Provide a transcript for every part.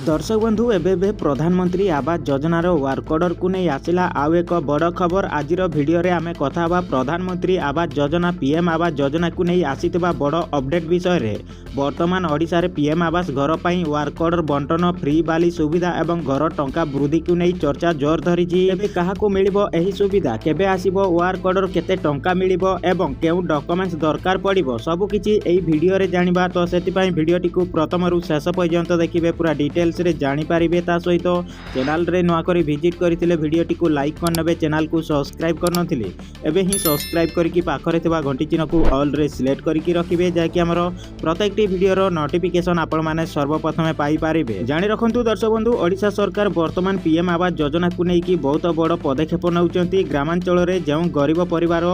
दर्शक बंधु एबे प्रधानमंत्री आवास योजनार वर्कऑर्डर को नहीं आसिला आउ एक बड़ खबर। आज वीडियो रे आमे कथा हबा प्रधानमंत्री आवास योजना पीएम आवास योजना को नहीं आसीथिबा बड़ अपडेट विषय रे। वर्तमान ओडिशा रे पीएम आवास घर पई वर्कऑर्डर बंटन फ्री बाली सुविधा एवं घर टंका वृद्धि को नहीं चर्चा जोर धरिछि। एबे काहाकू मिलिबो एही सुविधा, केबे आसीबो वर्कऑर्डर, केते टंका मिलिबो एवं केउ डॉक्यूमेंट्स दरकार पड़िबो, सब किछि एही वीडियो रे जानिबा। तो सेति पई वीडियोटी को प्रथम रु शेष पर्यंत देखिबे, पूरा डिटेल्स रे जानि पारिबे। ता सहित चैनल रे नुआ करी विजिट करथिले वीडियोटी को लाइक करनेबे, चैनल को सब्सक्राइब करनथिले एबे ही सब्सक्राइब करके पाखरे थिबा घंटी चिन्ह को ऑल रे सिलेक्ट करके रखिबे, जाकि हमरो प्रत्येक वीडियो रो नोटिफिकेशन आपण माने सर्वप्रथम पाई पारिबे। जानि रखंतु दर्शक बंधु, ओडिशा सरकार वर्तमान पीएम आवास योजना को नेकी बहुत बड़ पदक्षेप नउचंती। ग्रामांचल रे जेउ गरीब परिवार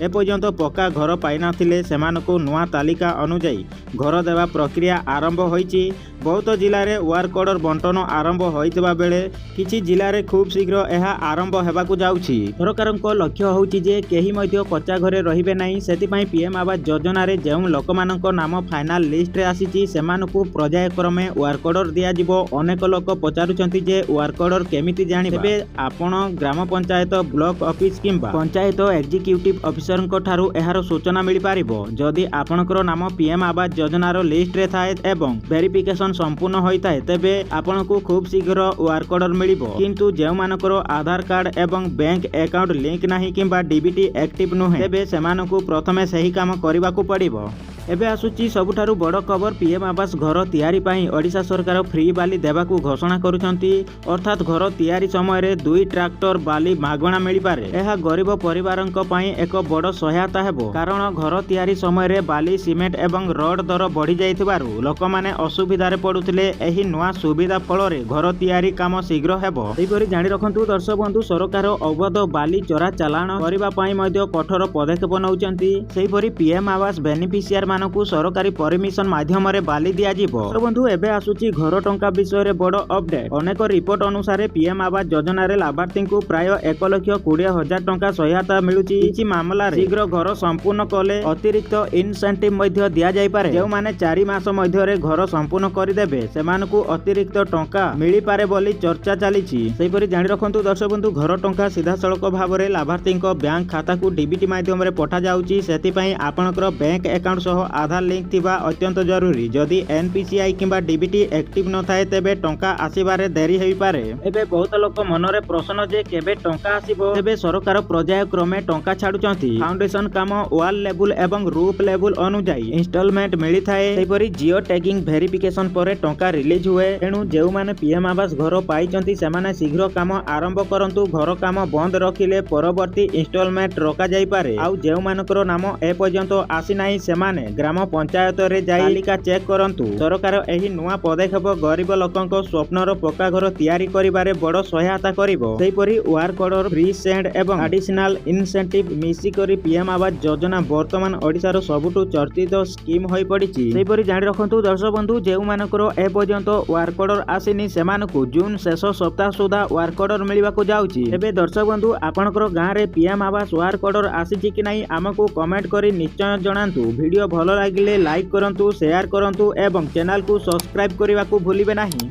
एपर्यंत पक्का घर पाई नाथिले सेमानको नुआ तालिका अनुଯାयी घर देवा प्रक्रिया आरंभ होईची। बहुत जिले में वर्कऑर्डर बंटन आरंभ होइतबा बेले किछि जिले में खूब शीघ्र यह आरंभ हेबाकू जाउछि। सरकारक लक्ष्य होउछि जे केही मध्य कच्चा घरे रहिबे नाही। सेतिपई पीएम आवास योजना रे जेउ लोकमानक नाम फाइनल लिस्ट रे आसीछि सेमानको पर्याय क्रमे वर्कऑर्डर दिया जिवो। अनेक लोक पचारुचंती जे वर्कऑर्डर केमिति जानिबा। तेबे आपण ग्राम पंचायत, ब्लॉक ऑफिस किंबा पंचायत एग्जीक्यूटिव ऑफिसर ठारू एहार सूचना मिल पारिबो। जदि आपणकर नाम पीएम आवास योजनार लिस्ट रे थाए एवं वेरिफिकेशन संपूर्ण होइताए, तेबे आपनको खूब शीघ्र वर्कऑर्डर मिलिबो। किंतु जेउ मानकर आधार कार्ड एवं बैंक अकाउंट लिंक नाही किंबा डीबीटी एक्टिव नुहे, तेबे सेमानको प्रथमे सही काम करिबाकू पड़िबो। एबे आसुची सबुठारु बड़ खबर, पीएम आवास घर तैयारी पाई ओडिशा सरकार फ्री बाली देबाकू घोषणा करुछंती। अर्थात घर तैयारी समय रे 2 ट्रैक्टर बाली मागणा मिली पारे। एहा गरीब परिवारंक पई एक बड़ सहायता हेबो, कारण घर तैयारी समय रे बाली, सिमेंट एवं रड दर बढ़ी जाइथिबारु लोक माने असुविधा रे पडुथिले। एही नुआ सुविधा फल रे घर तैयारी काम शीघ्र हेबो। एहिपरि जानि रखंतु दर्शक बंधु, सरकार अवैध बाली चोरा चालाण करिबा पाई मध्ये कठोर पदक्षेप नउचंती। सेहिपरि पीएम आवास बेनिफिशियर मानकू सरकारी परमिशन माध्यम रे बाली दिया जिवो। तो बंधु एबे आसुची घर टंका विषय रे बड़ अपडेट। अनेक रिपोर्ट अनुसार पीएम आवास योजना रे लाभार्थी को प्राय 1,20,000 टंका सहायता मिलुची। किछि मामला रे शीघ्र घर संपूर्ण कले अतिरिक्त इनसेंटिव मध्ये दिया जाय पारे। जेउ माने 4 मास मध्ये रे घर संपूर्ण करि देबे सेमानकू अतिरिक्त टंका मिली पारे बोली चर्चा चलीछि। सेहिपरि जानि रखंतु दर्शक बंधु, घर टंका सीधा सड़क भाव रे लाभार्थी को बैंक खाता को डीबीटी माध्यम रे पठा जाउची। सेति पई आपनकर बैंक अकाउंट सह आधार लिंक थिबा अत्यंत जरूरी। जदि एनपीसीआई किंबा डीबीटी एक्टिव न थाए, तेबे टंका आसीबारे देरी होई पारे। एबे बहुत लोक मनरे प्रश्न जे केबे टंका आसीबो। तेबे सरकार पर्याय क्रमे टंका छाडुचंती। फाउंडेशन काम वॉल लेवल एवं रूफ लेवल अनुଯାयी इंस्टॉलमेंट मिली थाए। सेहिपरि जियो टैगिंग वेरिफिकेशन परे टंका रिलीज हुए। एणु जेउ माने पीएम आवास घर पाइचंती सेमाने शीघ्र काम आरंभ करंतु। घर काम बंद रखिले परवर्ती इंस्टॉलमेंट रखा जाई पारे। आउ जेउ मानकर नाम ए पर्यंत आसी नाही सेमाने ग्राम पंचायत रे जाई तालिका चेक करंतु। सरकार एही नुआ पदक्षेप गरीब लोकंक स्वप्नर पक्का घर तैयारी करिबारे बड़ सहायता करिवो। सेहिपरि वर्कऑर्डर, फ्री सेंड एवं एडिशनल इनसेंटिव मिसी करी पीएम आवास योजना वर्तमान ओडिशार सबुठु चर्चित स्कीम होई पड़िछि। सेहिपरि जानि रखंतु दर्शक बंधु, जेउ मानकर ए पर्यंत वर्कऑर्डर आसीनी सेमानकु जून शेष सप्ताह सुधा वर्कऑर्डर मिलिबाकू जाउछि। एबे दर्शक बंधु, आपनकर गाँ रे पीएम आवास वर्कऑर्डर आसीछि कि नाही हमकु कमेंट करी निश्चय जणांतु। वीडियो भलो लागिले लाइक करंतु, शेयर करंतु एवं चैनल को सब्सक्राइब करने को भूलिबे नहीं।